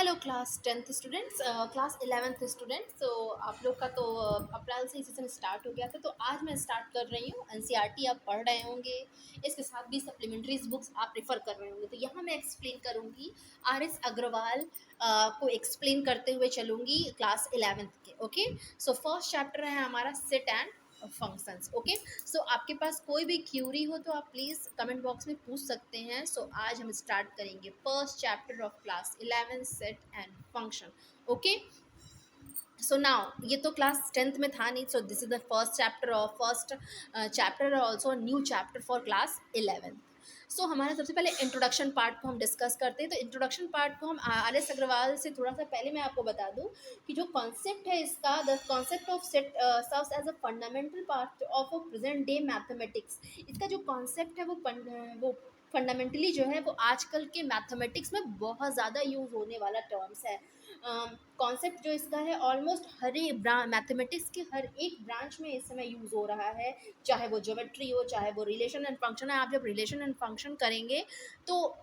Hello class 10th students, class 11th students. तो आप लोग का तो अप्रैल से सेशन स्टार्ट हो गया था, तो आज मैं स्टार्ट कर रही हूँ। एनसीईआरटी आप पढ़ रहे होंगे, इसके साथ भी सप्लीमेंट्रीज बुक्स आप प्रेफर कर रहे होंगे। तो यहाँ मैं एक्सप्लेन करूँगी आर.एस. अग्रवाल को एक्सप्लेन करते हुए चलूँगी क्लास 11th के। ओके, सो फर्स्ट चैप्टर है हमारा सेट एंड फंक्शंस। ओके, सो आपके पास कोई भी क्यूरी हो तो आप प्लीज़ कमेंट बॉक्स में पूछ सकते हैं। सो आज हम स्टार्ट करेंगे first chapter of class 11 set and function. Okay, so now ये तो क्लास 10th में था नहीं, सो this is the first chapter of first chapter, also new chapter for class 11। सो हमारा सबसे पहले इंट्रोडक्शन पार्ट को हम डिस्कस करते हैं। तो इंट्रोडक्शन पार्ट को हम आर.एस. अग्रवाल से थोड़ा सा पहले मैं आपको बता दूं कि जो कॉन्सेप्ट है इसका, the concept of set serves as a fundamental part of a present day mathematics. इसका जो कॉन्सेप्ट है वो फंडामेंटली जो है वो आजकल के मैथमेटिक्स में बहुत ज़्यादा यूज़ होने वाला टर्म्स है। कॉन्सेप्ट जो इसका है ऑलमोस्ट हर एक मैथमेटिक्स के हर एक ब्रांच में इस समय यूज़ हो रहा है, चाहे वो ज्योमेट्री हो, चाहे वो रिलेशन एंड फंक्शन है। आप जब रिलेशन एंड फंक्शन करेंगे तो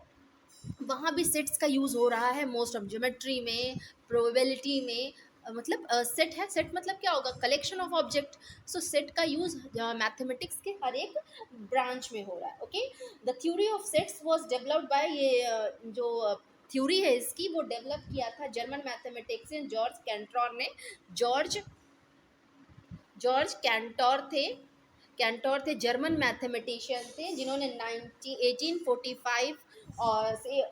वहाँ भी सेट्स का यूज़ हो रहा है मोस्ट ऑफ ज्योमेट्री में, प्रोबेबिलिटी में। मतलब सेट है, सेट मतलब क्या होगा, collection of object. So set का यूज़ मैथमेटिक्स के हर एक ब्रांच में हो रहा है। Okay, the theory of sets was developed by ये जो थ्योरी है इसकी वो डेवलप किया था जर्मन मैथमेटिशियन जॉर्ज कैंटोर ने। जॉर्ज जॉर्ज कैंटोर थे जर्मन मैथमेटिशियन थे, जिन्होंने 1845 और से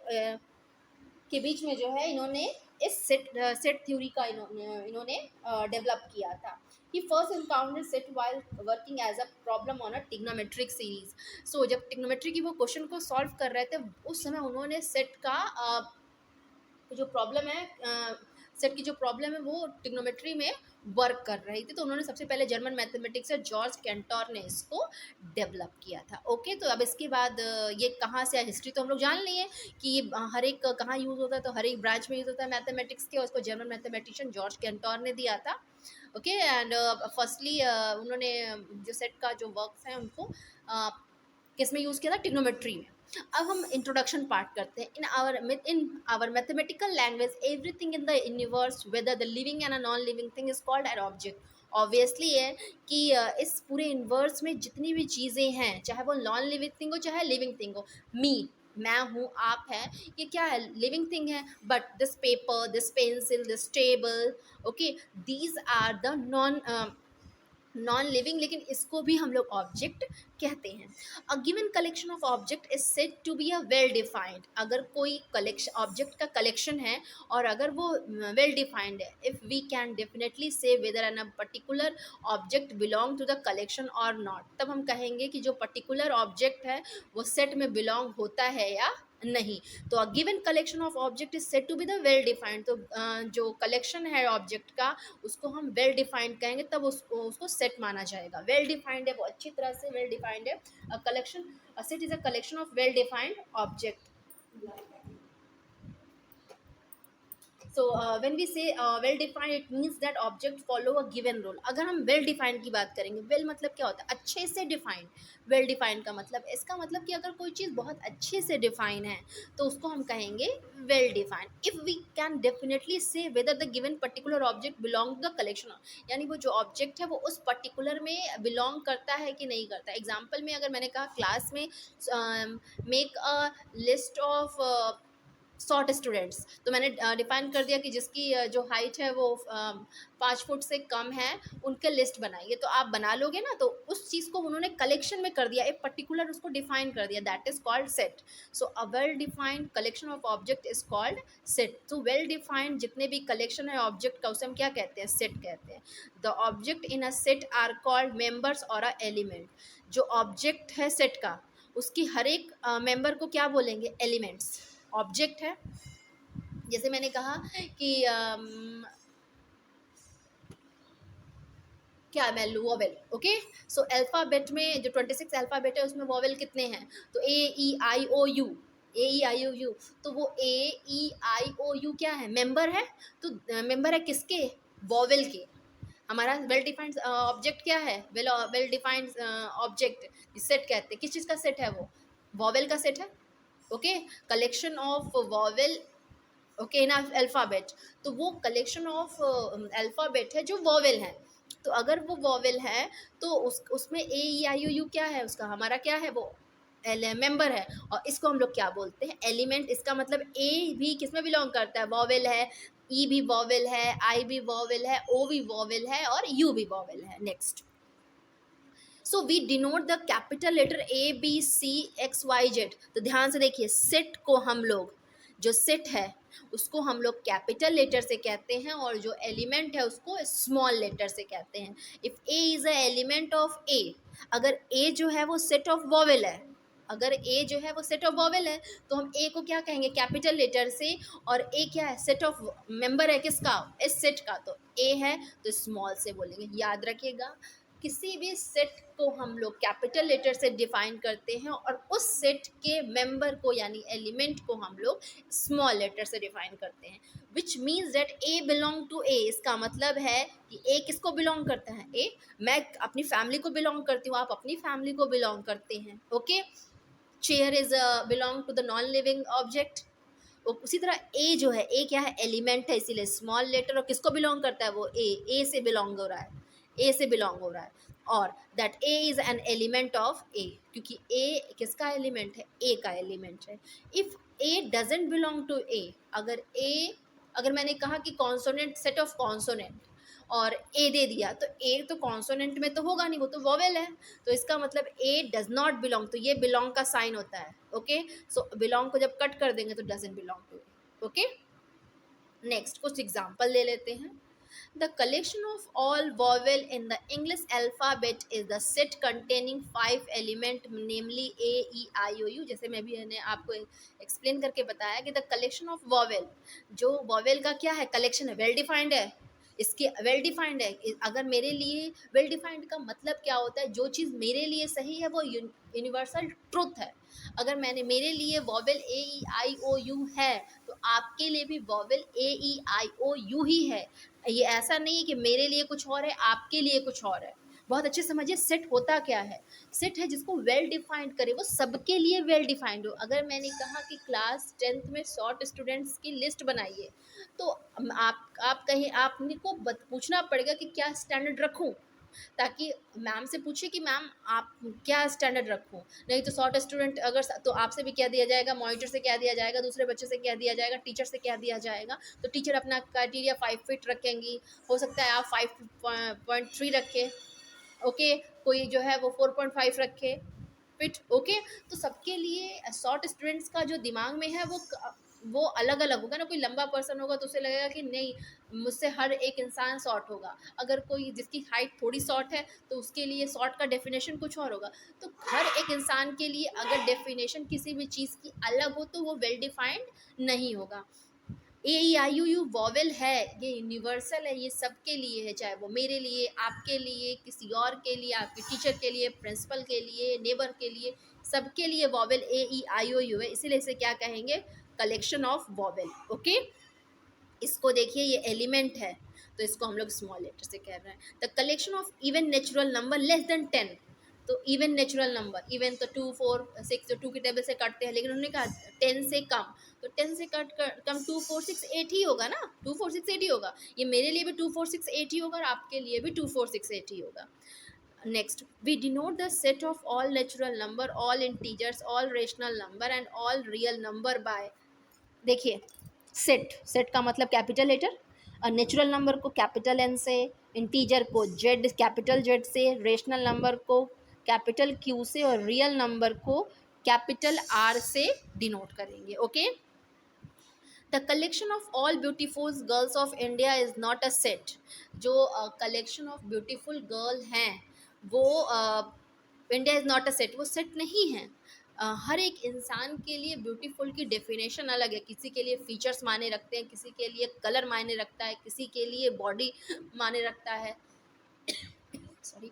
के बीच में जो है इन्होंने इस सेट थ्योरी का इन्होंने डेवलप किया था। He first encounter set while working as a problem on a trigonometric series. So जब ट्रिग्नोमेट्री की वो क्वेश्चन को सॉल्व कर रहे थे उस समय उन्होंने सेट का जो प्रॉब्लम है, सेट की जो प्रॉब्लम है वो ट्रिग्नोमेट्री में वर्क कर रही थी। तो उन्होंने सबसे पहले जर्मन मैथमेटिक्स जॉर्ज कैंटोर ने इसको डेवलप किया था। ओके, तो अब इसके बाद ये कहाँ से हिस्ट्री तो हम लोग जान लिए कि ये हर एक कहाँ यूज़ होता है, तो हर एक ब्रांच में यूज़ होता है मैथमेटिक्स के, और उसको जर्मन मैथमेटिशियन जॉर्ज कैंटोर ने दिया था। ओके, एंड फर्स्टली उन्होंने जो सेट का जो वर्क्स हैं उनको किस में यूज़ किया था, ट्रिग्नोमेट्री में। अब हम इंट्रोडक्शन पार्ट करते हैं। In our mathematical language everything in the universe whether the living and a non living thing is called an object. Obviously है कि इस पूरे यूनिवर्स में जितनी भी चीज़ें हैं, चाहे वो नॉन लिविंग थिंग हो चाहे लिविंग थिंग हो, मैं हूँ, आप है, ये क्या है, लिविंग थिंग है। But this paper, this pencil, this table, okay, these are the non living, लेकिन इसको भी हम लोग ऑब्जेक्ट कहते हैं। A given collection of object is said to be a well defined. अगर कोई कलेक्शन ऑब्जेक्ट का कलेक्शन है और अगर वो वेल डिफाइंड है, if we can definitely say whether an a particular object belong to the collection और not, तब हम कहेंगे कि जो पर्टिकुलर ऑब्जेक्ट है वो सेट में बिलोंग होता है या नहीं। तो a given collection of object is said to be the well defined. तो जो कलेक्शन है ऑब्जेक्ट का उसको हम वेल डिफाइंड कहेंगे, तब उसको उसको सेट माना जाएगा। वेल डिफाइंड है वो अच्छी तरह से वेल डिफाइंड है। A collection, a set is a collection of well defined object. So when we say well defined, it means that object follow a given rule. अगर हम वेल डिफाइंड की बात करेंगे, वेल मतलब क्या होता है, अच्छे से डिफाइंड। वेल डिफाइंड का मतलब, इसका मतलब कि अगर कोई चीज़ बहुत अच्छे से डिफाइन है तो उसको हम कहेंगे well defined. If we can definitely say whether the given particular object belong to the collection, यानी वो जो ऑब्जेक्ट है वो उस पर्टिकुलर में बिलोंग करता है कि नहीं करता। एग्जाम्पल में अगर मैंने कहा क्लास में make a list of 100 students, तो मैंने डिफाइन कर दिया कि जिसकी जो हाइट है वो 5 फुट से कम है, उनके लिस्ट बनाइए। तो आप बना लोगे ना, तो उस चीज़ को उन्होंने कलेक्शन में कर दिया, एक पर्टिकुलर उसको डिफाइन कर दिया, that is called set. So a well defined collection of object is called set. तो वेल डिफाइंड जितने भी कलेक्शन है ऑब्जेक्ट का उसे हम क्या कहते हैं, सेट कहते हैं। The object in a set are called members और अ एलिमेंट। जो ऑब्जेक्ट है सेट का, उसकी हर एक मेंबर को क्या बोलेंगे, एलिमेंट्स। ऑब्जेक्ट है, जैसे मैंने कहा कि क्या मैं लूँ, वोवेल। ओके, सो अल्फ़ाबेट में जो 26 अल्फ़ाबेट है उसमें वोवेल कितने हैं, तो ए ई आई ओ you, A E I O you. तो वो ए ई आई ओ यू क्या है, मेंबर है। तो मेंबर है किसके, वोवेल के। हमारा वेल डिफाइंड ऑब्जेक्ट क्या है, वेल डिफाइंड ऑब्जेक्ट सेट कहते हैं। किस चीज़ का सेट है वो, वोवेल का सेट है। Okay, collection of vowel okay, in alphabet. तो वो कलेक्शन ऑफ अल्फ़ाबेट है जो वॉवेल है। तो अगर वो वॉवेल है तो उसमें ए ई आई ओ यू क्या है, उसका हमारा क्या है, वो मेंबर है। और इसको हम लोग क्या बोलते हैं, एलिमेंट। इसका मतलब ए भी किस में बिलोंग करता है, वॉवेल है, ई भी वॉवेल है, आई भी वॉवेल है, ओ भी वॉवेल है और यू भी वॉवेल है। Next, so we denote the capital letter A B C X Y Z. तो ध्यान से देखिए, सेट को हम लोग, जो सेट है उसको हम लोग कैपिटल लेटर से कहते हैं और जो एलिमेंट है उसको स्मॉल लेटर से कहते हैं। If A is a element of A, अगर ए जो है वो सेट ऑफ वॉवेल है, अगर ए जो है वो सेट ऑफ वॉवेल है तो हम ए को क्या कहेंगे, कैपिटल लेटर से। और ए क्या है, सेट ऑफ मेंबर है किसका, इस सेट का। तो ए है तो स्मॉल से बोलेंगे। याद रखिएगा, किसी भी सेट को हम लोग कैपिटल लेटर से डिफाइन करते हैं और उस सेट के मेंबर को यानी एलिमेंट को हम लोग स्मॉल लेटर से डिफाइन करते हैं। Which means that A belong to A. इसका मतलब है कि ए किसको बिलोंग करता है, ए, मैं अपनी फैमिली को बिलोंग करती हूँ, आप अपनी फैमिली को बिलोंग करते हैं। Okay, chair is belong to the non living object. उसी तरह ए जो है, ए क्या है, एलिमेंट है, इसीलिए स्मॉल लेटर। और किसको बिलोंग करता है, वो ए से बिलोंग हो रहा है, ए से बिलोंग हो रहा है। और that A is an element of A, क्योंकि ए किसका एलिमेंट है, ए का एलिमेंट है। If A doesn't belong to A, अगर ए, अगर मैंने कहा कि कॉन्सोनेंट, सेट ऑफ कॉन्सोनेंट और ए दे दिया, तो ए तो कॉन्सोनेंट में तो होगा नहीं, वो तो वॉवेल है। तो इसका मतलब ए डज नॉट बिलोंग, तो ये बिलोंग का साइन होता है। ओके, सो बिलोंग को जब कट कर देंगे तो doesn't belong to. Okay, next कुछ एग्जाम्पल ले लेते हैं। The collection of all vowel in the English alphabet is the set containing 5 element, namely A, E, I, O, U। जैसे मैं भी मैंने आपको एक्सप्लेन करके बताया कि द कलेक्शन ऑफ वॉवेल, जो वॉवेल का क्या है, कलेक्शन है, वेल डिफाइंड है, इसके वेल डिफाइंड है। अगर मेरे लिए वेल डिफाइंड का मतलब क्या होता है, जो चीज़ मेरे लिए सही है वो यूनिवर्सल ट्रुथ है। अगर मैंने, मेरे लिए vowel A E I O you है तो आपके लिए भी vowel A E I O you ही है। ये ऐसा नहीं है कि मेरे लिए कुछ और है, आपके लिए कुछ और है। बहुत अच्छे समझिए सेट होता क्या है। सेट है जिसको वेल डिफाइंड करे, वो सबके लिए वेल डिफाइंड हो। अगर मैंने कहा कि क्लास 10th में शॉर्ट स्टूडेंट्स की लिस्ट बनाइए, तो आप कहीं आपको पूछना पड़ेगा कि क्या स्टैंडर्ड रखूं, ताकि मैम से पूछे कि मैम आप क्या स्टैंडर्ड रखूं। नहीं तो शॉर्ट स्टूडेंट अगर, तो आपसे भी कह दिया जाएगा, मॉनिटर से कह दिया जाएगा, दूसरे बच्चे से कह दिया जाएगा, टीचर से कह दिया जाएगा। तो टीचर अपना क्राइटेरिया 5 फीट रखेंगी, हो सकता है आप 5.3 रखें। ओके, कोई जो है वो 4.5 रखे फिट। ओके, तो सबके लिए शॉर्ट स्टूडेंट्स का जो दिमाग में है वो अलग अलग होगा ना। कोई लंबा पर्सन होगा तो उसे लगेगा कि नहीं, मुझसे हर एक इंसान शॉर्ट होगा। अगर कोई जिसकी हाइट थोड़ी शॉर्ट है तो उसके लिए शॉर्ट का डेफिनेशन कुछ और होगा। तो हर एक इंसान के लिए अगर डेफिनेशन किसी भी चीज़ की अलग हो तो वो वेल डिफाइंड नहीं होगा। ए ई आई यू यू वॉवेल है, ये यूनिवर्सल है, ये सबके लिए है, चाहे वो मेरे लिए, आपके लिए, किसी और के लिए, आपके टीचर के लिए, प्रिंसिपल के लिए, नेबर के लिए, सबके लिए vowel A E I O you है। इसीलिए इसे क्या कहेंगे, कलेक्शन ऑफ वॉवेल। ओके, इसको देखिए, ये एलिमेंट है तो इसको हम लोग स्मॉल लेटर से कह रहे हैं। The collection of even natural number less than 10। तो इवन नेचुरल नंबर, इवन तो 2 4 6 जो 2 के टेबल से काटते हैं, लेकिन उन्होंने कहा 10 से कम। तो 10 से कम 2 4 6 8 ही होगा ना, 2 4 6 8 ही होगा। ये मेरे लिए भी 2 4 6 8 ही होगा और आपके लिए भी 2 4 6 8 ही होगा। Next, we denote the set of all natural number, all integers, all rational number and all real number by. देखिए, सेट, सेट का मतलब कैपिटल लेटर, और नेचुरल नंबर को कैपिटल एन से, इंटीजर को जेड, कैपिटल जेड से, rational number को capital Q से और रियल नंबर को कैपिटल आर से डिनोट करेंगे। Okay, the collection of all beautiful girls of India is not a set. जो कलेक्शन ऑफ ब्यूटीफुल गर्ल हैं वो India is not a set, वो सेट नहीं है। हर एक इंसान के लिए ब्यूटीफुल की डेफिनेशन अलग है। किसी के लिए फीचर्स मायने रखते हैं, किसी के लिए कलर मायने रखता है, किसी के लिए बॉडी मायने रखता है, सॉरी,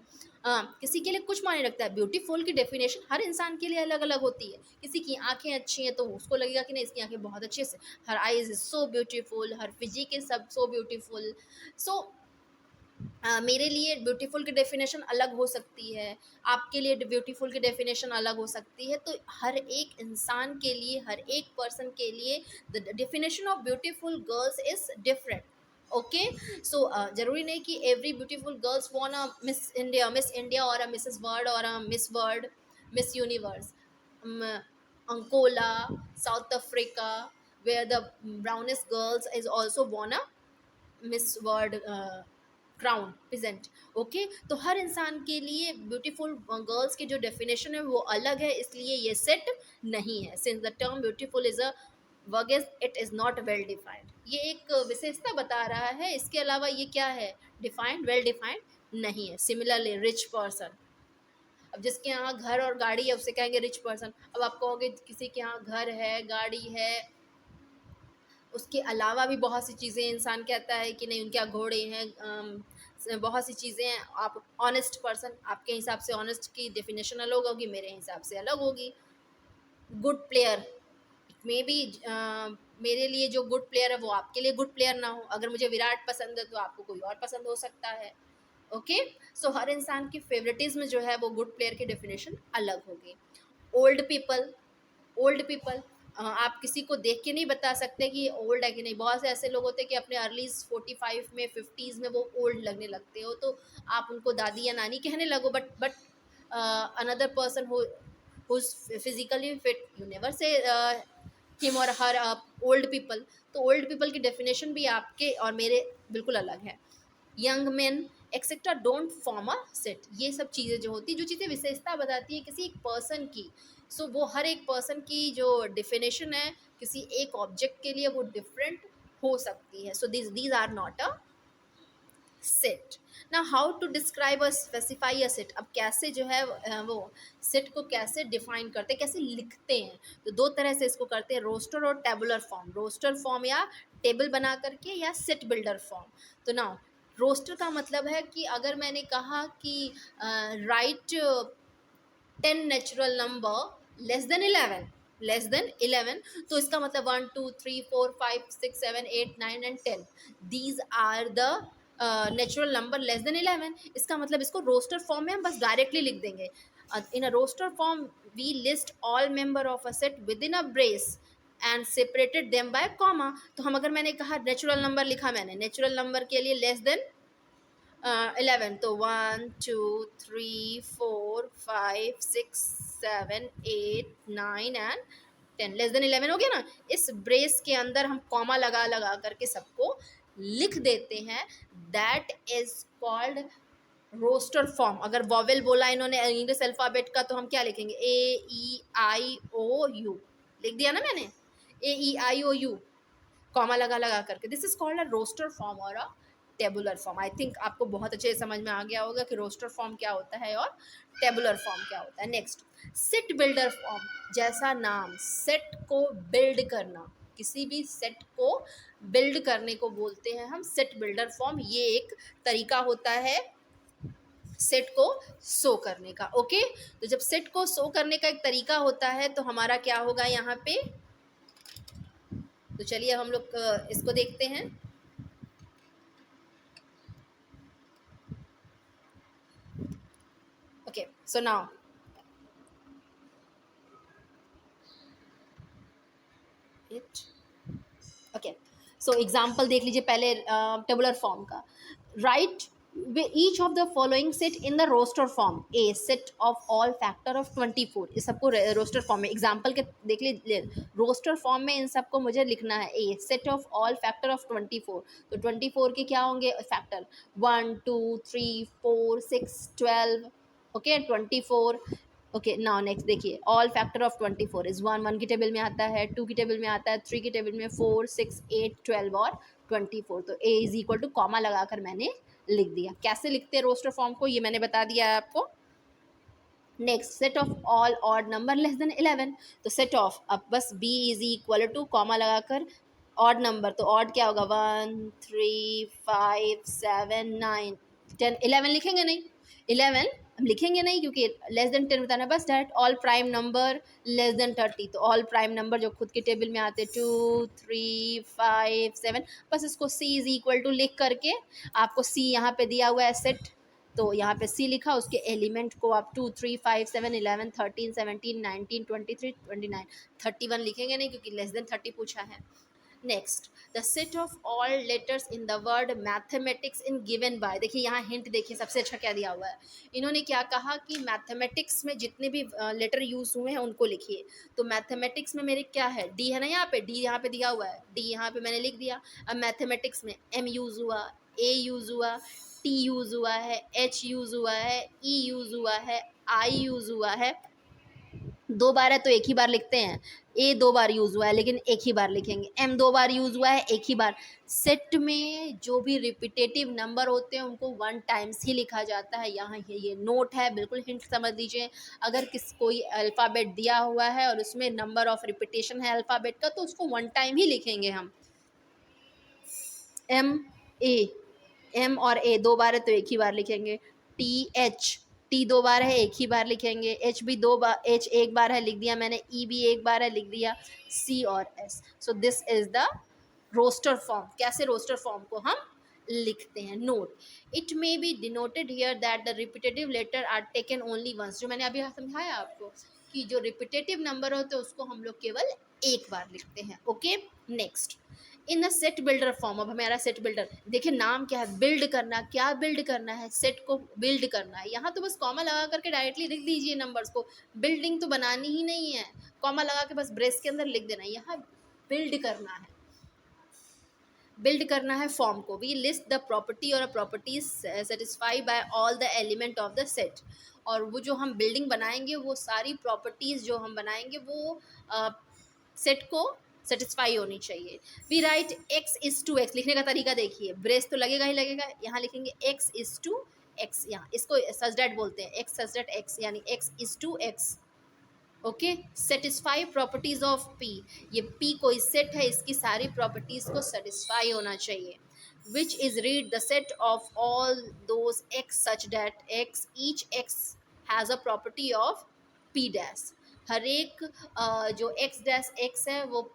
किसी के लिए कुछ मायने रखता है। ब्यूटीफुल की डेफिनेशन हर इंसान के लिए अलग अलग होती है। किसी की आंखें अच्छी हैं तो उसको लगेगा कि नहीं, इसकी आंखें बहुत अच्छी है, हर आईज इज सो ब्यूटीफुल, हर फिजिक इज सब सो ब्यूटीफुल। सो मेरे लिए ब्यूटीफुल की डेफिनेशन अलग हो सकती है, आपके लिए ब्यूटीफुल की डेफिनेशन अलग हो सकती है। तो हर एक इंसान के लिए, हर एक पर्सन के लिए the definition of beautiful girls is different. Okay, so जरूरी नहीं कि every beautiful girls want a miss India और अ मिसेस वर्ल्ड और a miss world, miss universe, Angola, South Africa, where the brownest girls is also won a miss world crown present. Okay, तो हर इंसान के लिए beautiful girls की जो definition है वो अलग है, इसलिए ये सेट नहीं है। Since the term beautiful is a vague, it is not well defined. ये एक विशेषता बता रहा है, इसके अलावा ये क्या है, डिफाइंड, वेल डिफाइंड नहीं है। सिमिलरली रिच पर्सन, अब जिसके यहाँ घर और गाड़ी है उसे कहेंगे रिच पर्सन। अब आप कहोगे किसी के यहाँ घर है, गाड़ी है, उसके अलावा भी बहुत सी चीज़ें इंसान कहता है कि नहीं उनके यहाँ घोड़े हैं, बहुत सी चीज़ें हैं। आप ऑनेस्ट पर्सन, आपके हिसाब से ऑनेस्ट की डेफिनेशन अलग होगी, मेरे हिसाब से अलग होगी। गुड प्लेयर, मे बी मेरे लिए जो गुड प्लेयर है वो आपके लिए गुड प्लेयर ना हो। अगर मुझे विराट पसंद है तो आपको कोई और पसंद हो सकता है। ओके, सो हर इंसान की फेवरेटिज्म जो है वो गुड प्लेयर की डेफिनेशन अलग होगी। ओल्ड पीपल, ओल्ड पीपल, आप किसी को देख के नहीं बता सकते कि ये ओल्ड है कि नहीं। बहुत से ऐसे लोग होते हैं कि अपने अर्लीज 45 में, 50s में वो ओल्ड लगने लगते हो, तो आप उनको दादी या नानी कहने लगो, but another person who physically fit, you never say him और हर ओल्ड पीपल। तो ओल्ड पीपल की डेफिनेशन भी आपके और मेरे बिल्कुल अलग है। Young man etcetera don't form a set, ये सब चीज़ें जो होती है, जो चीज़ें विशेषता बताती है किसी एक पर्सन की, सो वो हर एक पर्सन की जो डेफिनेशन है किसी एक ऑब्जेक्ट के लिए वो डिफरेंट हो सकती है। So these are not a set. ना हाउ टू डिस्क्राइब और स्पेसिफाई अ सेट, अब कैसे जो है वो सेट को कैसे डिफाइन करते हैं, कैसे लिखते हैं। तो दो तरह से इसको करते हैं, रोस्टर और टेबुलर फॉर्म। रोस्टर फॉर्म या टेबल बना करके, या सेट बिल्डर फॉर्म। तो नाउ रोस्टर का मतलब है कि अगर मैंने कहा कि right 10 natural number less than 11, तो इसका मतलब 1 2 3 4 5 6 7 8 9 and 10, these are the natural number less than 11। इसका मतलब इसको रोस्टर फॉर्म में हम बस डायरेक्टली लिख देंगे। In a roster form we list all member of a set within a brace and separated them by comma. तो हम अगर मैंने कहा नेचुरल नंबर लिखा, मैंने नेचुरल नंबर के लिए लेस देन 11, तो 1 2 3 4 5 6 7 8 9 एंड 10, लेस देन 11 हो गया ना। इस ब्रेस के अंदर हम कॉमा लगा लगा करके सबको लिख देते हैं। That is called roster form. अगर वॉवेल बोला इन्होंने इंग्लिश अल्फ़ाबेट का, तो हम क्या लिखेंगे, A E I O U, लिख दिया ना मैंने, AEIOU, कॉमा लगा लगा करके। This is called a roster form और a tabular form. I think आपको बहुत अच्छे से समझ में आ गया होगा कि रोस्टर फॉर्म क्या होता है और टेबुलर फॉर्म क्या होता है। Next, set builder form. जैसा नाम, सेट को बिल्ड करना, किसी भी सेट को बिल्ड करने को बोलते हैं हम सेट बिल्डर फॉर्म। ये एक तरीका होता है सेट को शो करने का। ओके, तो जब सेट को शो करने का एक तरीका होता है तो हमारा क्या होगा यहाँ पे, तो चलिए हम लोग इसको देखते हैं। Okay, so now it, okay, so example देख लीजिए पहले टेबुलर फॉर्म का। Write each of the following set in the roster form, a set of all factor of 24। इस सबको रोस्टर फॉर्म में एग्जाम्पल के देख लीजिए, रोस्टर फॉर्म में इन सबको मुझे लिखना है। A set of all factor of 24, तो 24 के क्या होंगे factor, 1 2 3 4 6 12, okay 24। Okay, now next देखिए, ऑल फैक्टर ऑफ 24 इज 1 की टेबल में आता है, 2 की टेबल में आता है, 3 की टेबल में 4 6 8 12 और 24। तो ए इज इक्वल टू कॉमा लगाकर मैंने लिख दिया। कैसे लिखते हैं रोस्टर फॉर्म को, ये मैंने बता दिया है आपको। Next, set of all odd number less than 11, तो सेट ऑफ, अब बस b is equal to comma लगाकर ऑड नंबर, तो ऑड क्या होगा, 1 3 5 7 9 10 11 लिखेंगे नहीं, 11 हम लिखेंगे नहीं क्योंकि लेस देन 10 बताना, बस that all prime number less then 30, तो ऑल प्राइम नंबर जो खुद के टेबल में आते हैं 2 3 5 7, बस इसको C इज इक्वल टू लिख करके, आपको C यहाँ पे दिया हुआ है सेट, तो यहाँ पे C लिखा, उसके एलिमेंट को आप 2 3 5 7 11 13 17 19 23 29 31 लिखेंगे नहीं क्योंकि लेस देन 30 पूछा है। Next, the set of all letters in the word mathematics in given by, देखिए यहाँ हिंट देखिए सबसे अच्छा क्या दिया हुआ है, इन्होंने क्या कहा कि मैथमेटिक्स में जितने भी लेटर यूज हुए हैं उनको लिखिए। तो मैथमेटिक्स में मेरे क्या है, डी है ना, यहाँ पे डी यहाँ पे दिया हुआ है, डी यहाँ पे मैंने लिख दिया। अब मैथमेटिक्स में एम यूज हुआ, ए यूज हुआ, टी यूज हुआ है, एच यूज हुआ है, ई यूज हुआ है, आई यूज हुआ है, दो बार है तो एक ही बार लिखते हैं, ए दो बार यूज हुआ है लेकिन एक ही बार लिखेंगे, एम दो बार यूज हुआ है एक ही बार। सेट में जो भी रिपीटेटिव नंबर होते हैं उनको वन टाइम्स ही लिखा जाता है, यहाँ ये नोट है, बिल्कुल हिंट समझ लीजिए। अगर कोई अल्फ़ाबेट दिया हुआ है और उसमें नंबर ऑफ रिपीटेशन है अल्फ़ाबेट का, तो उसको वन टाइम ही लिखेंगे हम। एम ए, एम और ए दो बार है तो एक ही बार लिखेंगे। टी एच, टी दो बार है एक ही बार लिखेंगे। एच भी दो बार, एच एक बार है लिख दिया मैंने, ई भी एक बार है लिख दिया। सी और s, so this is the roster form. कैसे रोस्टर फॉर्म को हम लिखते हैं। Note, it may be denoted here that the repetitive letter are taken only once, जो मैंने अभी समझाया आपको कि जो रिपीटेटिव नंबर होते हैं उसको हम लोग केवल एक बार लिखते हैं। Okay, next, in the set builder form. अब हमारा सेट बिल्डर, देखिए नाम क्या है, बिल्ड करना। क्या बिल्ड करना है, सेट को बिल्ड करना है। यहाँ तो बस कॉमा लगा करके डायरेक्टली लिख दीजिए नंबर्स को, बिल्डिंग तो बनानी ही नहीं है, कॉमा लगा के बस ब्रेस के अंदर लिख देना है। यहाँ बिल्ड करना है, बिल्ड करना है फॉर्म को। वी लिस्ट द प्रॉपर्टी और properties satisfy by all the element of the set, और वो जो हम बिल्डिंग बनाएंगे वो सारी प्रॉपर्टीज जो हम बनाएंगे वो सेट को सेटिस्फाई होनी चाहिए। We write x is to x, लिखने का तरीका देखिए, ब्रेस तो लगेगा ही लगेगा, यहाँ लिखेंगे एक्स इज टू एक्स, यहाँ इसको सच दैट बोलते हैं, एक्स सच दैट एक्स, यानी x is to x. Okay, satisfy properties of P, ये पी कोई सेट है, इसकी सारी प्रॉपर्टीज को सेटिस्फाई होना चाहिए। Which is read the set of all those x such that x each x has a property of P dash, हर एक जो एक्स डैश एक्स है वो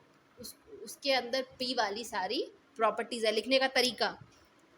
उसके अंदर पी वाली सारी प्रॉपर्टीज है। लिखने का तरीका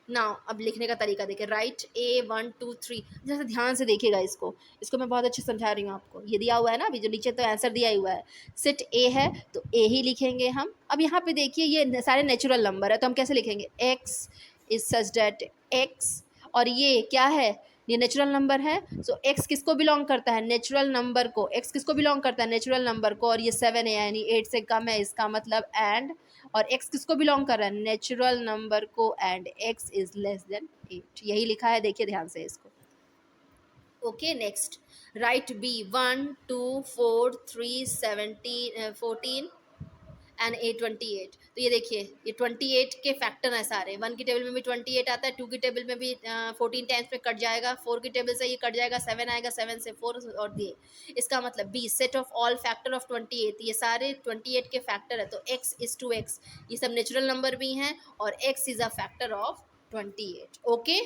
ना, अब लिखने का तरीका देखिए, राइट ए 1 2 3, जैसे ध्यान से देखिएगा इसको मैं बहुत अच्छे समझा रही हूँ आपको। ये दिया हुआ है ना अभी, जो नीचे तो आंसर दिया हुआ है, सेट ए है तो ए ही लिखेंगे हम। अब यहाँ पे देखिए ये सारे नेचुरल नंबर है, तो हम कैसे लिखेंगे, x is such that x, और ये क्या है, ये नेचुरल नंबर है, सो एक्स किसको बिलोंग करता है, नेचुरल नंबर को। एक्स किसको बिलोंग करता है, नेचुरल नंबर को, और ये 7 है यानी 8 से कम है, इसका मतलब एंड, और x किसको बिलोंग कर रहा है, नेचुरल नंबर को, and x is less than 8, यही लिखा है, देखिए ध्यान से इसको। Okay, next, write B 1 2 4 3 17 14 and a 28, तो ये देखिए ये 28 के फैक्टर हैं सारे, 1 की टेबल में भी 28 आता है, 2 की टेबल में भी 14 टाइम्स पे कट जाएगा, 4 की टेबल से ये कट जाएगा, 7 आएगा, 7 से 4 और ये, इसका मतलब b set of all factor of 28, ये सारे 28 के फैक्टर है, तो x इज टू एक्स, ये सब नेचुरल नंबर भी हैं और x is a factor of 28। Okay,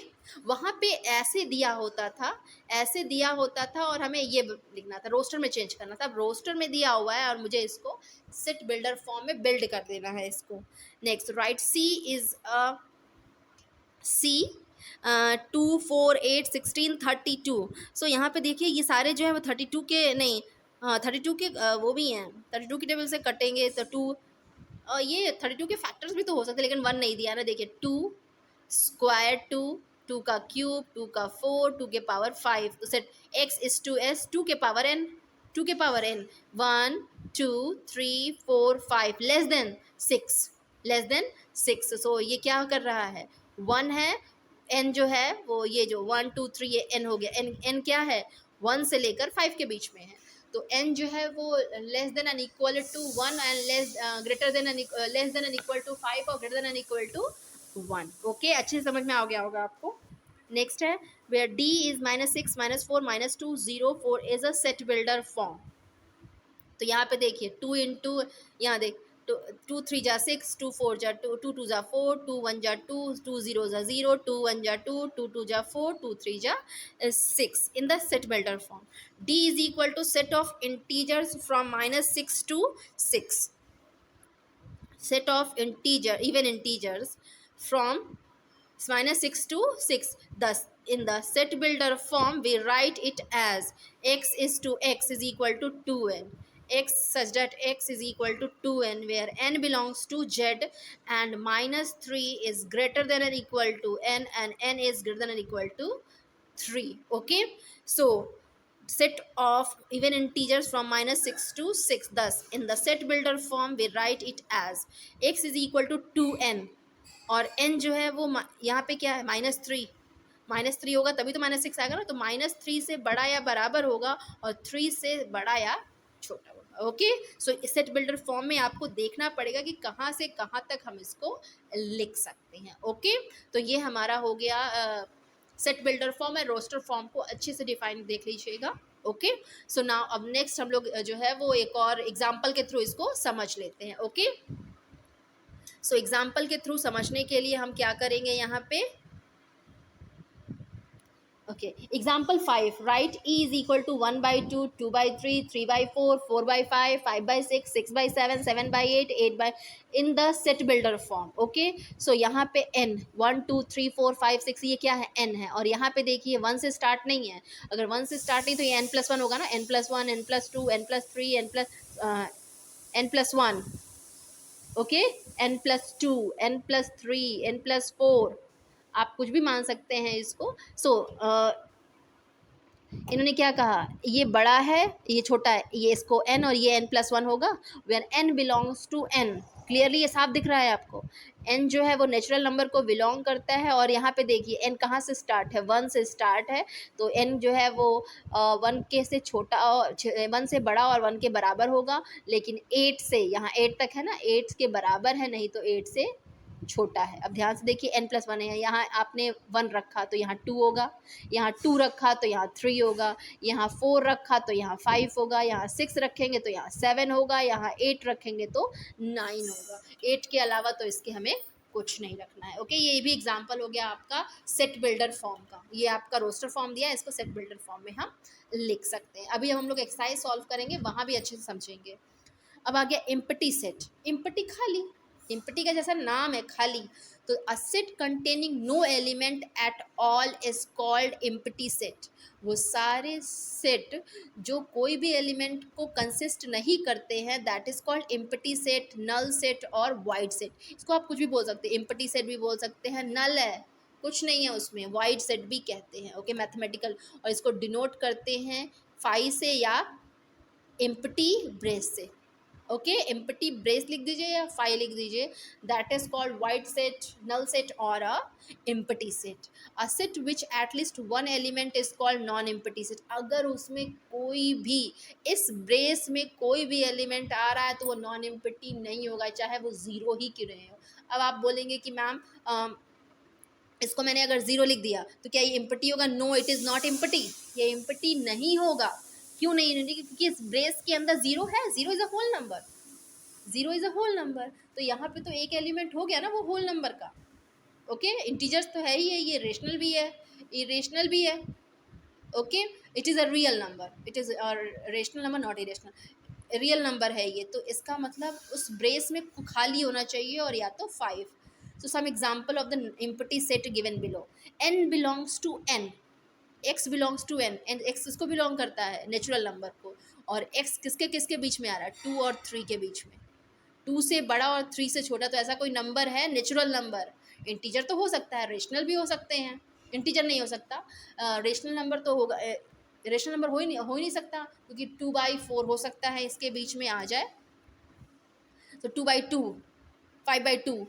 वहाँ पे ऐसे दिया होता था, ऐसे दिया होता था, और हमें ये लिखना था, रोस्टर में चेंज करना था। अब रोस्टर में दिया हुआ है और मुझे इसको सेट बिल्डर फॉर्म में बिल्ड कर देना है इसको। Next, write C is a C 2 4 8 16 32, so यहाँ पे देखिए ये सारे जो है वो 32 के नहीं, 32 के वो भी हैं, 32 की टेबल से कटेंगे तो 2, ये 32 के फैक्टर्स भी तो हो सकते हैं लेकिन 1 नहीं दिया ना, देखिए 2 स्क्वायर 2, 2 का क्यूब, 2 का 4, 2 के पावर 5, तो set x is to s 2 के पावर n, 2 के power n 1 2 3 4 5 less than 6, less than 6, so ये क्या कर रहा है, 1 है, n जो है वो ये जो 1 2 3 ये n हो गया, n क्या है 1 से लेकर 5 के बीच में है, तो n जो है वो less than and equal to 1 and less greater than less than and equal to 5 और greater than and equal to 1। Okay, अच्छे से समझ में आ गया होगा आपको। नेक्स्ट है where d is -6 -4 -2 0 4 is a set builder form, तो यहाँ पे देखिए 2 इंटू, यहाँ देख टू थ्री जा 6, 2 4 जा 2, 2 2 जा 4, 2 1 जा 2, 2 0 जा 0, 2 1 जा 2, 2 2 जा 4, 2 3 जा 6 in the set builder form. D is equal to set of integers from -6 to 6. Set of even integers from -6 to 6. Thus in the set builder form we write it as x is to x is equal to 2n, x such that x is equal to 2n, where n belongs to z and -3 is greater than or equal to n and n is greater than or equal to 3. Okay, so set of even integers from -6 to 6. Thus in the set builder form we write it as x is equal to 2n और n जो है वो यहाँ पे क्या है -3 होगा तभी तो -6 आएगा ना, तो -3 से बड़ा या बराबर होगा और 3 से बड़ा या छोटा होगा. ओके, सो सेट बिल्डर फॉर्म में आपको देखना पड़ेगा कि कहाँ से कहाँ तक हम इसको लिख सकते हैं. ओके, तो ये हमारा हो गया सेट बिल्डर फॉर्म है. रोस्टर फॉर्म को अच्छे से डिफाइन देख लीजिएगा. ओके, सो नाउ अब नेक्स्ट हम लोग जो है वो एक और एग्जाम्पल के थ्रू इसको समझ लेते हैं. ओके, सो एग्जाम्पल के थ्रू समझने के लिए हम क्या करेंगे यहाँ पे. Okay, example 5, right E is equal to 1/2, 2/3, 3/4, 4/5, 5/6, 6/7, 7/8, 8 in the set builder form. Okay, so यहाँ पे n 1 2 3 4 5 6 ये क्या है, n है. और यहाँ पे देखिए 1 से स्टार्ट नहीं है. अगर 1 से स्टार्ट नहीं तो ये n+1 होगा ना, n+1, n+2, n+3, n+1. Okay, n+2, n+3, n+4, आप कुछ भी मान सकते हैं इसको. सो इन्होंने क्या कहा, ये बड़ा है ये छोटा है, ये इसको n और ये n+1 होगा, where n belongs to n. Clearly ये साफ दिख रहा है आपको. n जो है वो नेचुरल नंबर को बिलोंग करता है. और यहाँ पे देखिए n कहाँ से स्टार्ट है, 1 से स्टार्ट है. तो n जो है वो 1 के से छोटा और 1 से बड़ा और 1 के बराबर होगा. लेकिन 8 से, यहाँ 8 तक है ना, 8 के बराबर है, नहीं तो 8 से छोटा है. अब ध्यान से देखिए n+1 है, यहाँ आपने 1 रखा तो यहाँ 2 होगा, यहाँ 2 रखा तो यहाँ 3 होगा, यहाँ 4 रखा तो यहाँ 5 होगा, यहाँ 6 रखेंगे तो यहाँ 7 होगा, यहाँ 8 रखेंगे तो 9 होगा. 8 के अलावा तो इसके हमें कुछ नहीं रखना है. ओके, ये भी एग्जाम्पल हो गया आपका सेट बिल्डर फॉर्म का. ये आपका रोस्टर फॉर्म दिया है, इसको सेट बिल्डर फॉर्म में हम लिख सकते हैं. अभी हम लोग एक्सरसाइज सॉल्व करेंगे, वहाँ भी अच्छे से समझेंगे. अब आ गया एम्प्टी सेट. एम्प्टी खाली, एम्प्टी का जैसा नाम है खाली, तो a set containing no element at all is called empty set. वो सारे सेट जो कोई भी एलिमेंट को कंसिस्ट नहीं करते हैं, that is called empty set, null set और वाइड सेट. इसको आप कुछ भी बोल सकते हैं, एम्प्टी सेट भी बोल सकते हैं, नल है कुछ नहीं है उसमें, वाइड सेट भी कहते हैं. Okay, mathematical. और इसको डिनोट करते हैं फाई से या एम्प्टी ब्रेस से. ओके, एम्प्टी ब्रेस लिख दीजिए या फाई लिख दीजिए. That is called void set, null set और a empty set. A set which at least one element is called non empty set. अगर उसमें कोई भी, इस ब्रेस में कोई भी एलिमेंट आ रहा है तो वो नॉन एम्प्टी नहीं होगा, चाहे वो ज़ीरो ही क्यों रहे हो. अब आप बोलेंगे कि मैम इसको मैंने अगर 0 लिख दिया तो क्या ये एम्प्टी होगा. No, it is not empty. ये एम्प्टी नहीं होगा. क्यों नहीं होगी, क्योंकि इस ब्रेस के अंदर 0 है. 0 is a whole number, 0 is a whole number. तो यहाँ पे तो एक एलिमेंट हो गया ना वो होल नंबर का. ओके, इंटीजर्स तो है ही है, ये रेशनल भी है, इरेशनल भी है. Okay, it is a real number, it is rational number not irrational, real number है ये. तो इसका मतलब उस ब्रेस में खाली होना चाहिए और या तो 5. So some example of the empty set given below. n belongs to n, x belongs to n, and x किसको बिलोंग करता है, नेचुरल नंबर को. और x किसके किसके बीच में आ रहा है, 2 और 3 के बीच में. 2 से बड़ा और 3 से छोटा, तो ऐसा कोई नंबर है नेचुरल नंबर. इंटीजर तो हो सकता है, रेशनल भी हो सकते हैं, इंटीजर नहीं हो सकता. रेशनल नंबर तो होगा, रेशनल नंबर हो ही नहीं सकता, क्योंकि 2/4 हो सकता है इसके बीच में आ जाए. तो 2/2, 5/2,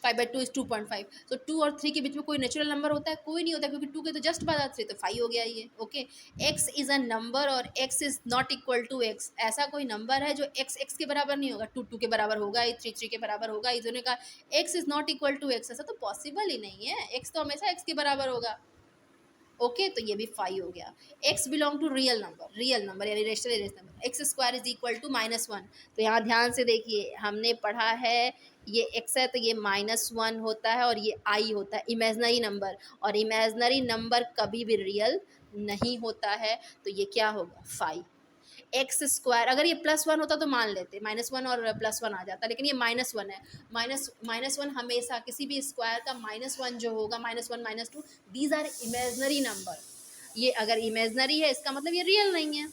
5/2 इज 2.5. तो 2 और 3 के बीच में कोई नेचुरल नंबर होता है, कोई नहीं होता, क्योंकि 2 के तो जस्ट बाद 3, तो 5 हो गया ये. Okay, x is a number और x is not equal to x. ऐसा कोई नंबर है जो x के बराबर नहीं होगा. 2 के बराबर होगा, 3 के बराबर होगा. इन्होंने कहा x is not equal to x. ऐसा तो पॉसिबल ही नहीं है, x तो हमेशा x के बराबर होगा. ओके, तो ये भी 5 हो गया। X belong to real number यानी rational number, x square is equal to -1। तो यहाँ ध्यान से देखिए, हमने पढ़ा है ये एक्स है तो ये -1 होता है और ये आई होता है इमेजनरी नंबर, और इमेजनरी नंबर कभी भी रियल नहीं होता है, तो ये क्या होगा 5। एक्स स्क्वायर, अगर ये +1 होता तो मान लेते, -1 और +1 आ जाता, लेकिन ये -1 है। माइनस वन हमेशा किसी भी स्क्वायर का -1 जो होगा, -1 -2, दीज आर इमेजनरी नंबर। ये अगर इमेजनरी है इसका मतलब ये रियल नहीं है।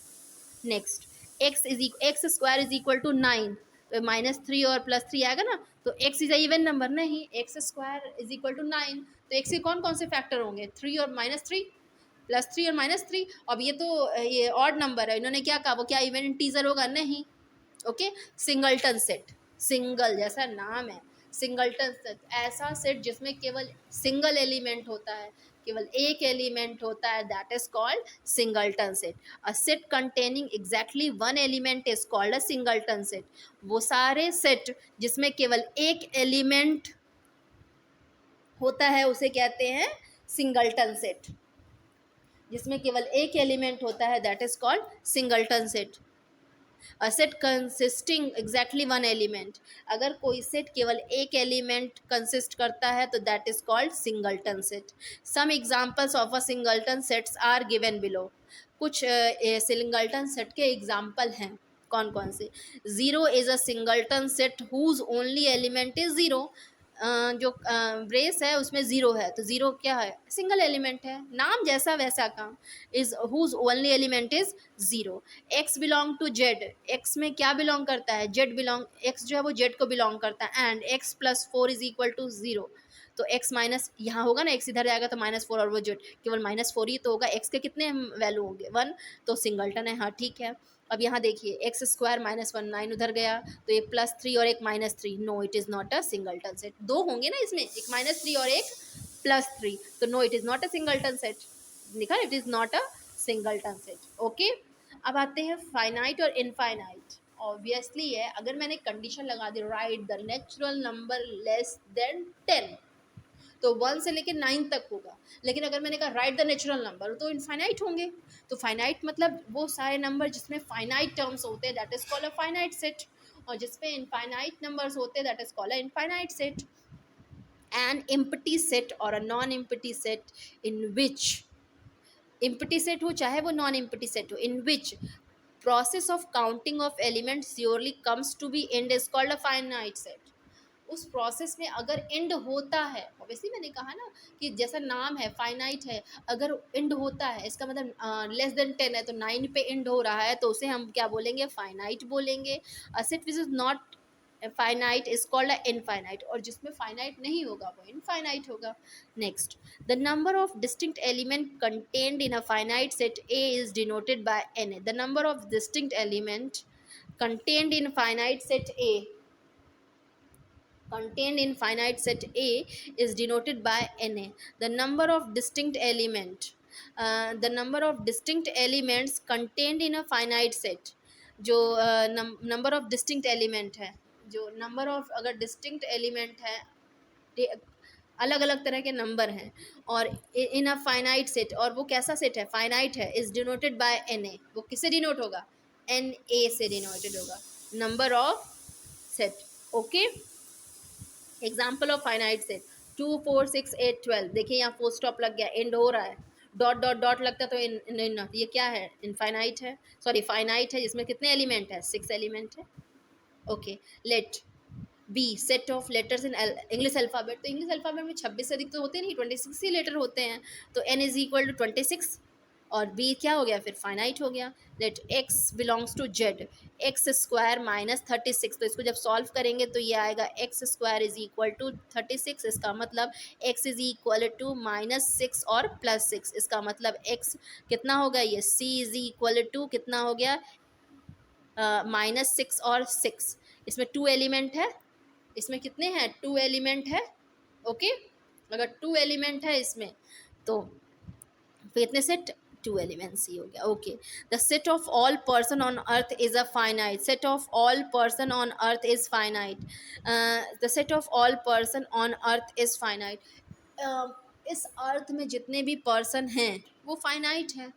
Next, x square is equal to 9, तो -3 और +3 आएगा ना, तो एक्स इज इवन नंबर नहीं, x square is equal to 9, तो एक्स के कौन कौन से फैक्टर होंगे, 3 और -3, +3 और -3। अब ये तो ये ऑड नंबर है, इन्होंने क्या कहा, वो क्या इवन इंटीजर होगा, नहीं। ओके, सिंगलटन सेट, सिंगल जैसा नाम है, सिंगलटन सेट, ऐसा सेट जिसमें केवल सिंगल एलिमेंट होता है, केवल एक एलिमेंट होता है, that is called singleton set. A set containing exactly one element is called a singleton set. वो सारे सेट जिसमें केवल एक एलिमेंट होता है उसे कहते हैं सिंगलटन सेट, जिसमें केवल एक एलिमेंट होता है, that is called singleton set. A set consisting exactly one element, अगर कोई सेट केवल एक एलिमेंट कंसिस्ट करता है तो that is called singleton set. Some examples of a singleton sets are given below. कुछ सिंगलटन सेट के एग्जांपल हैं, कौन कौन से। Zero is a singleton set whose only element is zero. जो ब्रेस है उसमें ज़ीरो है, तो ज़ीरो क्या है, सिंगल एलिमेंट है, नाम जैसा वैसा काम। Is whose only element is zero. X belong to z, x में क्या बिलोंग करता है, जेड बिलोंग, एक्स जो है वो जेड को बिलोंग करता है, and x plus 4 is equal to 0। तो एक्स माइनस यहाँ होगा ना, एक्स इधर जाएगा तो -4 और वो जेड, केवल -4 ही तो होगा, एक्स के कितने वैल्यू होंगे 1, तो सिंगलटन है, हाँ ठीक है। अब यहाँ देखिए, एक्स स्क्वायर -1, 9 उधर गया, तो ये +3 और एक -3, no it is not a singleton set. दो होंगे ना इसमें, एक -3 और एक +3, तो no it is not a singleton set, लिखा it is not a singleton set. Okay, अब आते हैं फाइनाइट और इनफाइनाइट। ऑब्वियसली है, अगर मैंने कंडीशन लगा दी write the natural number less than 10, तो 1 से लेकर 9 तक होगा, लेकिन अगर मैंने कहा राइट द नेचुरल नंबर, तो इनफाइनाइट होंगे। तो फाइनाइट मतलब वो सारे नंबर जिसमें फाइनाइट टर्म्स होते हैं, that is called a finite set, और जिसमें इनफाइनाइट नंबर्स होते हैं, that is called a infinite set. An empty set और a non empty set in which, empty set हो चाहे वो नॉन एम्प्टी सेट हो, in which process of counting of elements surely comes to be end is called a finite set। उस process में अगर and होता है, ऑब्वियसली मैंने कहा ना कि जैसा नाम है फाइनाइट है, अगर एंड होता है इसका मतलब लेस देन 10 है, तो 9 पे एंड हो रहा है, तो उसे हम क्या बोलेंगे, फाइनाइट बोलेंगे। अ set which is not finite is called a infinite, और जिसमें फाइनाइट नहीं होगा वो इनफाइनाइट होगा। Next, the number of distinct element contained in a finite set A is denoted by Na। The number of distinct element contained in finite set A, contained in finite set A is denoted by Na। The number of distinct element, the number of distinct elements contained in a finite set, जो number of distinct element है, जो number of अगर distinct element है, अलग अलग तरह के number हैं, और इन अ फाइनाइट सेट, और वो कैसा सेट है, फाइनाइट है, is denoted by n A. वो किससे डिनोट होगा, एन ए से डिनोटेड होगा, number of set. Okay, example of finite set 2 4 6 8 12। देखिए यहाँ फोर स्टॉप लग गया, एंड हो रहा है, डॉट डॉट डॉट लगता तो ये क्या है, इनफाइनाइट है, सॉरी फाइनाइट है, जिसमें कितने एलिमेंट है, 6 एलिमेंट है। Okay, let B set of letters in English alphabet, तो इंग्लिश अल्फ़ाबेट में 26 से अधिक तो होते नहीं, 26 ही लेटर होते हैं, तो n इज इक्वल टू 26, और b क्या हो गया फिर, फाइनाइट हो गया। Let x belongs to z, x square -36, तो इसको जब सॉल्व करेंगे तो ये आएगा x square is equal to 36, इसका मतलब x इज इक्वल टू -6 और +6, इसका मतलब x कितना होगा, ये c इज इक्वल टू कितना हो गया, -6 और 6, इसमें 2 एलिमेंट है, इसमें कितने हैं, 2 एलिमेंट है। ओके, अगर 2 एलिमेंट है इसमें, तो कितने सेट, 2 एलिमेंट्स ही हो गया। Okay, the set of all person on earth is a finite, set of all person on earth is finite, the set of all person on earth is finite. इस अर्थ में जितने भी पर्सन हैं वो finite है,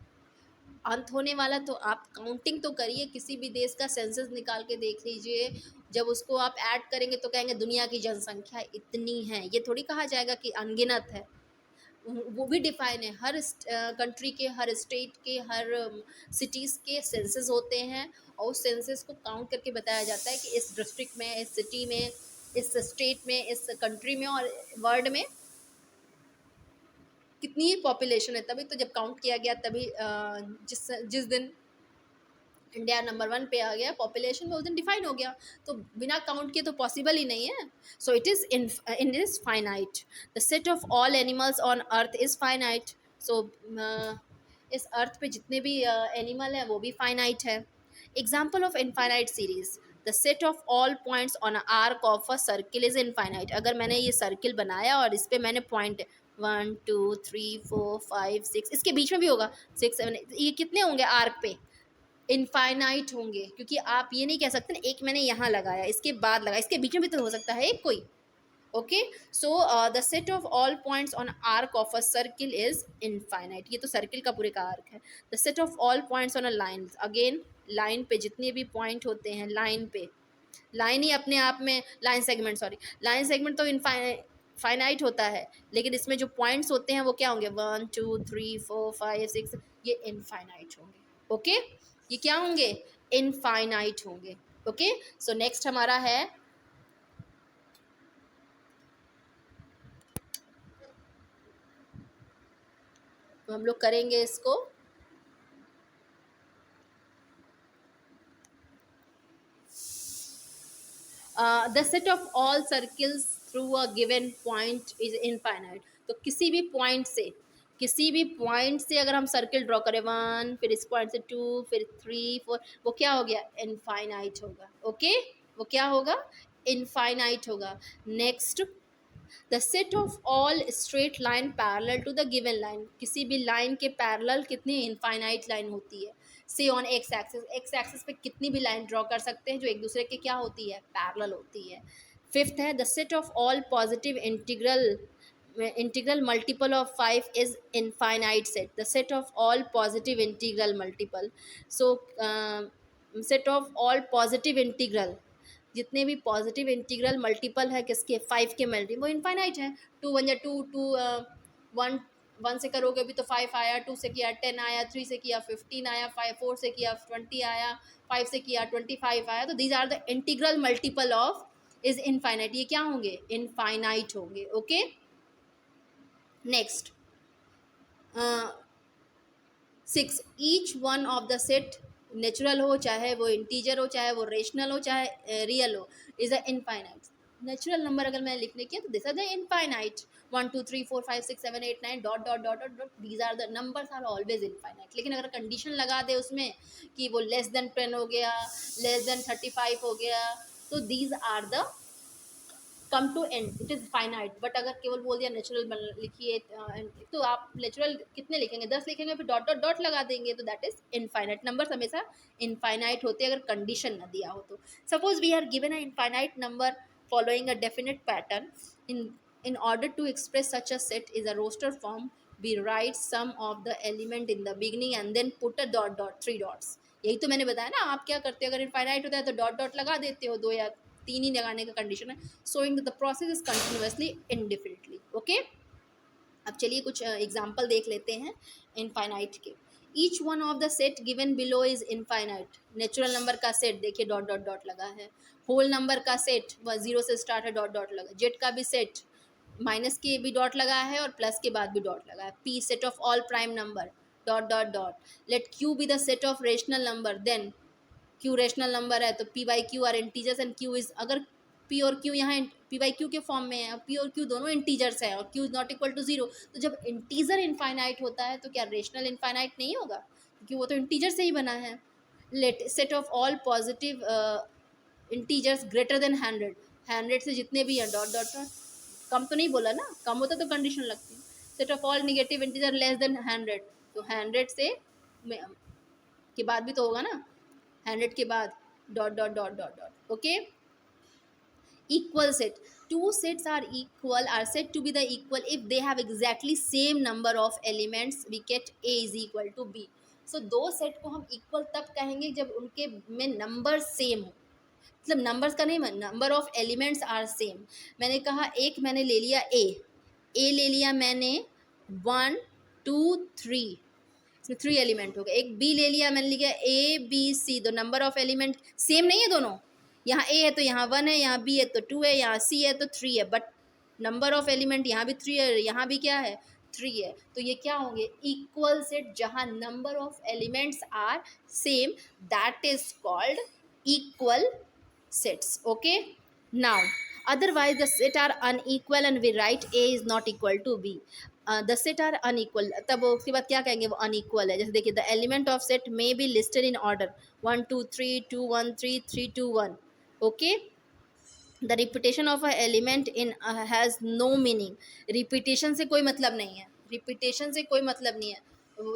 अंत होने वाला। तो आप काउंटिंग तो करिए, किसी भी देश का सेंसस निकाल के देख लीजिए, जब उसको आप ऐड करेंगे तो कहेंगे दुनिया की जनसंख्या इतनी है, ये थोड़ी कहा जाएगा कि अनगिनत है। वो भी डिफाइन है, हर कंट्री के, हर स्टेट के, हर सिटीज़ के सेंसस होते हैं, और उस सेंसस को काउंट करके बताया जाता है कि इस डिस्ट्रिक्ट में, इस सिटी में, इस स्टेट में, इस कंट्री में और वर्ल्ड में कितनी पॉपुलेशन है। तभी तो जब काउंट किया गया तभी जिस जिस दिन इंडिया नंबर 1 पे आ गया पॉपुलेशन में, उस दिन डिफाइन हो गया। तो बिना काउंट किए तो पॉसिबल ही नहीं है। So it is in is finite. The set of all animals on earth is finite. So इस अर्थ पे जितने भी एनिमल हैं वो भी फाइनाइट है। Example of infinite series, the set of all points on arc of a circle is infinite. अगर मैंने ये सर्किल बनाया और इस पर मैंने पॉइंट 1 2 3 4 5 6, इसके बीच में भी होगा 6 7, ये कितने होंगे आर्क पे? इनफाइनाइट होंगे, क्योंकि आप ये नहीं कह सकते ना एक मैंने यहाँ लगाया इसके बाद लगाया, इसके बीच में भी तो हो सकता है एक कोई। Okay, so the set of all points on arc of a circle is infinite. ये तो सर्किल का पूरे का आर्क है। The set of all points on a line, again line पे जितने भी पॉइंट होते हैं, लाइन पे, लाइन ही अपने आप में, line segment, sorry, line segment तो फाइनाइट होता है, लेकिन इसमें जो पॉइंट्स होते हैं वो क्या होंगे? 1 2 3 4 5 6, ये इनफाइनाइट होंगे। ओके, ये क्या होंगे? इनफाइनाइट होंगे। ओके, सो नेक्स्ट हमारा है तो हम लोग करेंगे इसको the set of all circles through a given point is infinite. तो किसी भी पॉइंट से अगर हम सर्किल ड्रॉ करें 1, फिर इस पॉइंट से 2, फिर 3 4, वो क्या हो गया? इनफाइनाइट होगा। ओके, वो क्या होगा? इनफाइनाइट होगा। Next, the set of all straight line parallel to the given line. किसी भी लाइन के पैरेलल कितनी इनफाइनाइट लाइन होती है? से on x axis, x axis पे कितनी भी लाइन ड्रॉ कर सकते हैं जो एक दूसरे के क्या होती है? पैरेलल होती है। फिफ्थ है the set of all positive integral multiple of 5 is infinite set. The set of all positive integral multiple, so set of all positive integral, जितने भी पॉजिटिव इंटीग्रल मल्टीपल है किसके? 5 के मल्टी, वो इनफाइनाइट है। 2 1 2 2, 1 1 से करोगे भी तो 5 आया, 2 से किया 10 आया, 3 से किया 15 आया, 4 से किया 20 आया, 5 से किया 25 आया। तो these are the integral multiple of is infinite. ये क्या होंगे? इनफाइनाइट होंगे। Okay, next 6, each one of the set, natural हो चाहे वो इंटीजर हो, चाहे वो रेशनल हो, चाहे रियल हो, is a infinite. Natural number अगर मैंने लिखने किया तो this are the infinite. 1 2 3 4 5 6 7 8 9 dot dot dot dot dot, these are the numbers are always infinite. लेकिन अगर कंडीशन लगा दे उसमें कि वो लेस देन 10 हो गया, लेस देन 35 हो गया, तो these are the come to end, it is finite. But अगर केवल बोल दिया नेचुरल लिखिए तो आप नेचुरल कितने लिखेंगे? 10 लिखेंगे, फिर डॉट डॉट डॉट लगा देंगे, तो दैट इज इनफाइनाइट। नंबर हमेशा इनफाइनाइट होते हैं अगर कंडीशन न दिया हो तो। Suppose we are given a infinite number following a definite pattern, in order to express such a set is a roster form, we write sum of the element in the beginning and then put a dot dot 3 dots। यही तो मैंने बताया ना, आप क्या करते हो? अगर इनफाइनाइट होता है तो डॉट डॉट लगा देते हो, 2 या 3 ही लगाने का कंडीशन है। Showing the process is continuously indefinitely. Okay, अब चलिए कुछ एग्जाम्पल देख लेते हैं इनफाइनाइट के। Each one of the set given below is infinite. Natural number का सेट देखिए डॉट डॉट डॉट लगा है, होल नंबर का सेट 0 से स्टार्ट है, डॉट डॉट लगा, जेड का भी सेट माइनस के भी डॉट लगा है और प्लस के बाद भी डॉट लगा है। P set of all prime number, dot dot dot. Let Q be the set of rational number, then Q rational number है तो P by Q are integers and Q is, अगर P और Q यहाँ P by Q के form में है, P और Q दोनों इंटीजर्स हैं और Q is not equal to 0, तो जब इंटीजर इनफाइनाइट होता है तो क्या रेशनल इनफाइनाइट नहीं होगा? क्योंकि वो तो इंटीजर से ही बना है। Let set of all positive integers greater than 100, 100 से जितने भी हैं डॉट डॉट डॉट, कम तो नहीं बोला ना, कम होता तो कंडीशन लगती। Set of all negative integer less than 100, तो 100 से के बाद भी तो होगा ना, 100 के बाद dot dot dot dot dot. Okay, equal set two sets are said to be the equal if they have exactly same number of elements. We get A is equal to B. So दो set को हम equal तब कहेंगे जब उनके में number same हो, मतलब नंबर्स का नहीं, number of elements are same. मैंने कहा एक मैंने ले लिया ए ले लिया मैंने 1 2 3, इसमें 3 एलिमेंट हो गए। एक बी ले लिया मैंने, लिखा ABC, तो नंबर ऑफ एलिमेंट सेम नहीं है दोनों, यहाँ ए है तो यहाँ 1 है, यहाँ बी है तो 2 है, यहाँ सी है तो 3 है, बट नंबर ऑफ एलिमेंट यहाँ भी 3 है, यहाँ भी क्या है 3 है। तो ये क्या होंगे इक्वल सेट जहाँ number of elements are same, that is called equal sets. Okay, now otherwise the set are unequal and we write A is not equal to B. The set are unequal, तब उसके बाद क्या कहेंगे वो unequal है। जैसे देखिए the element of set may be listed in order 1 2 3 2 1 3 3 2 1. Okay, the repetition of a element in has no meaning. repetition से कोई मतलब नहीं है, repetition से कोई मतलब नहीं है।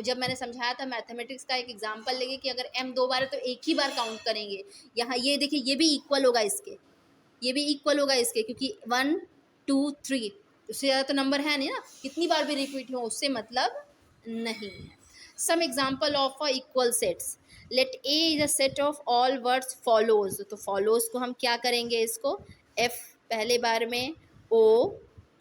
जब मैंने समझाया था मैथमेटिक्स का एक एग्जांपल लेके कि अगर m 2 बार है तो एक ही बार काउंट करेंगे, यहाँ ये देखिए ये भी इक्वल होगा इसके, ये भी इक्वल होगा इसके, क्योंकि 1 2 3 उससे ज़्यादा तो नंबर है नहीं ना, कितनी बार भी रिपीट हो उससे मतलब नहीं है। Some example of a equal sets, let A is a set of all words follows, तो फॉलोज को हम क्या करेंगे, इसको एफ पहले बार में, ओ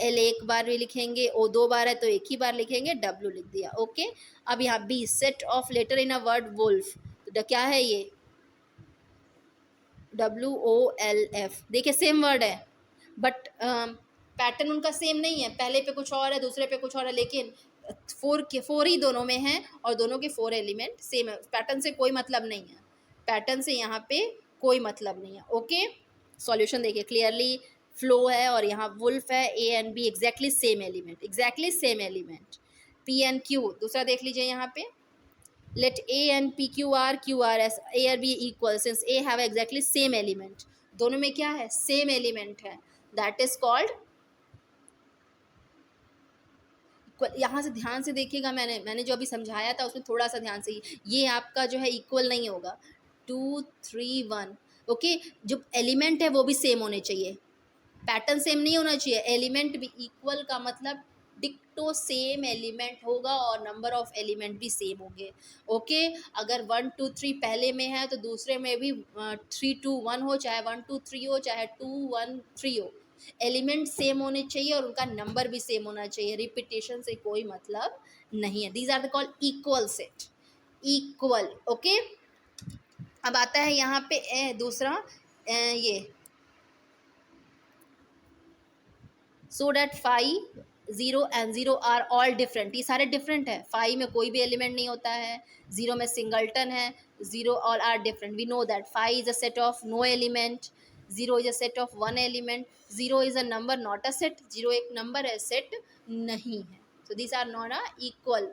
एल एक बार भी लिखेंगे, ओ 2 बार है तो एक ही बार लिखेंगे, डब्ल्यू लिख दिया। ओके, अब यहाँ B set of letter in a word wolf, तो क्या है ये WOLF, देखिए सेम वर्ड है बट पैटर्न उनका सेम नहीं है, पहले पे कुछ और है दूसरे पे कुछ और है, लेकिन 4 ही दोनों में हैं और दोनों के 4 एलिमेंट सेम है। पैटर्न से कोई मतलब नहीं है, पैटर्न से यहाँ पे कोई मतलब नहीं है। ओके, सॉल्यूशन देखिए क्लियरली फ्लो है और यहाँ वुल्फ है, A and B exactly same element, exactly same element. P and Q दूसरा देख लीजिए यहाँ पे, let A and PQR QRS A और B equal since A have exactly same element, दोनों में क्या है सेम एलिमेंट है, that is called। यहाँ से ध्यान से देखिएगा, मैंने जो अभी समझाया था उसमें थोड़ा सा ध्यान से, ये आपका जो है इक्वल नहीं होगा 2 3 1। ओके, जो एलिमेंट है वो भी सेम होने चाहिए, पैटर्न सेम नहीं होना चाहिए, एलिमेंट भी इक्वल का मतलब डिक्टो सेम एलिमेंट होगा और नंबर ऑफ एलिमेंट भी सेम होंगे। ओके, अगर 1 2 3 पहले में है तो दूसरे में भी 3 2 1 हो, चाहे 1 2 3 हो, चाहे 2 1 3 हो, एलिमेंट सेम होने चाहिए और उनका नंबर भी सेम होना चाहिए, रिपीटेशन से कोई मतलब नहीं है। These are the called equal set, equal. Okay, अब आता है यहाँ पे दूसरा ये so that 5 0 and 0 are all different, ये सारे डिफरेंट है, 5 में कोई भी एलिमेंट नहीं होता है, 0 में सिंगल्टन है, 0 all are different. We know that 5 is a set of no element, 0 is a set of 1 element, 0 is a number not a set, 0 एक नंबर है सेट नहीं है। So this are not a equal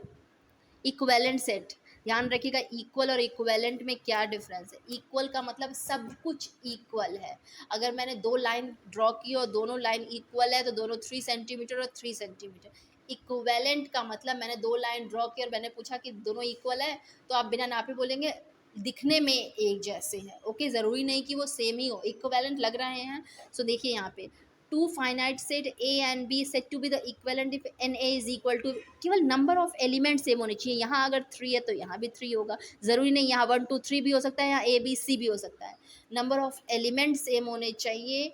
equivalent set. ध्यान रखिएगा equal और equivalent में क्या difference है। इक्वल का मतलब सब कुछ इक्वल है, अगर मैंने 2 लाइन ड्रॉ की और दोनों लाइन इक्वल है तो दोनों 3 सेंटीमीटर और 3 सेंटीमीटर। इक्वेलेंट का मतलब मैंने 2 लाइन ड्रॉ की और मैंने पूछा कि दोनों इक्वल है, तो आप बिना नापे बोलेंगे दिखने में एक जैसे हैं। ओके, ज़रूरी नहीं कि वो सेम ही हो, इक्वेलेंट लग रहे हैं। सो देखिए यहाँ पे two finite set A and B set to be the equivalent if NA is equal to, केवल नंबर ऑफ एलिमेंट सेम होने चाहिए, यहाँ अगर 3 है तो यहाँ भी 3 होगा, ज़रूरी नहीं यहाँ 1 2 3 भी हो सकता है, यहाँ ABC भी हो सकता है। नंबर ऑफ एलिमेंट सेम होने चाहिए,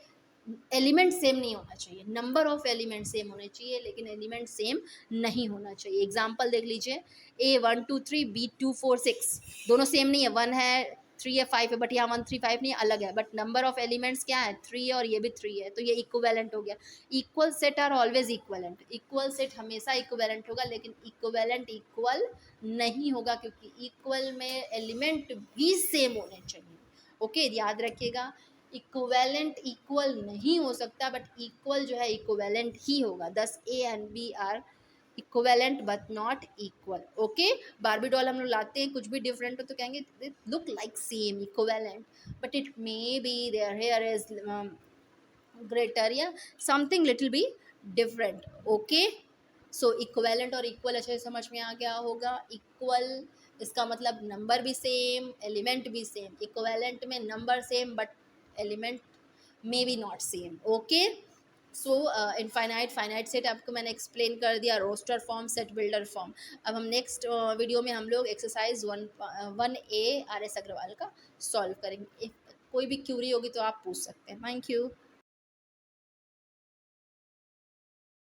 एलिमेंट सेम नहीं होना चाहिए, नंबर ऑफ एलिमेंट सेम होने चाहिए लेकिन एलिमेंट सेम नहीं होना चाहिए। एग्जाम्पल देख लीजिए A 1 2 3 B 2 4 6, दोनों सेम नहीं है, 1 है 3 है 5 है, बट यहाँ 1 3 5 नहीं अलग है, बट नंबर ऑफ एलिमेंट्स क्या है 3 है और ये भी 3 है, तो ये इक्विवेलेंट हो गया। Equal set are always equivalent, equal set हमेशा इक्विवेलेंट होगा, लेकिन इक्विवेलेंट इक्वल नहीं होगा क्योंकि इक्वल में एलिमेंट भी सेम होने चाहिए। ओके, याद रखिएगा इक्विवेलेंट इक्वल नहीं हो सकता, बट इक्वल जो है इक्विवेलेंट ही होगा। Thus A and B are equivalent but not equal. Okay, Barbie doll हम लोग लाते हैं, कुछ भी डिफरेंट हो तो कहेंगे look like same equivalent, but it may be there hair is greater या something little be different. Okay, so equivalent और इक्वल अच्छे से समझ में आ गया होगा। इक्वल इसका मतलब नंबर भी सेम एलिमेंट भी सेम, इक्विवेलेंट में number same but element may be not same. Okay, so infinite finite set आपको मैंने एक्सप्लेन कर दिया, roster form, set builder form. अब हम नेक्स्ट वीडियो में हम लोग एक्सरसाइज 1A RS अग्रवाल का सॉल्व करेंगे। कोई भी क्यूरी होगी तो आप पूछ सकते हैं। Thank you.